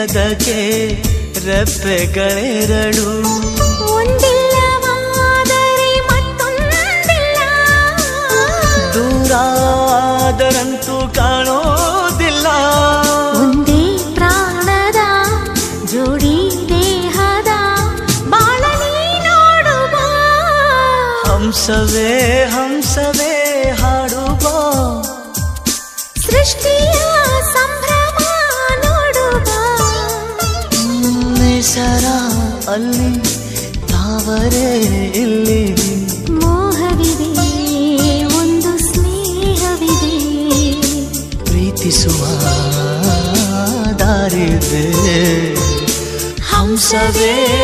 ಸ್ನೇಹದಕ್ಕೆ ರೆಪ್ಪೆಗಳೆರಡು, ಒಂದಿಲ್ಲವಾದರೆ ಮತ್ತೊಂದಿಲ್ಲ. ದೂರಾದರಂತೂ ಕಾಣೋದಿಲ್ಲ. ಒಂದೇ ಪ್ರಾಣದ ಜೋಡಿ ದೇಹದ ಬಾಳಲಿ ನೋಡುವ. ಹಂಸವೇ ಹಂಸವೇ ಹಾಡುವ, ಸೃಷ್ಟಿಯ ಸಂಭ್ರಮ ನೋಡುವ. ನಿಸರ ಅಲ್ಲಿ ತಾವರೆ ಇಲ್ಲಿ, ಮೋಹವಿದೆ ಒಂದು ಸ್ನೇಹವಿದೆ. ಪ್ರೀತಿಸುವ ದಾರಿದೆ. ಹಂಸವೇ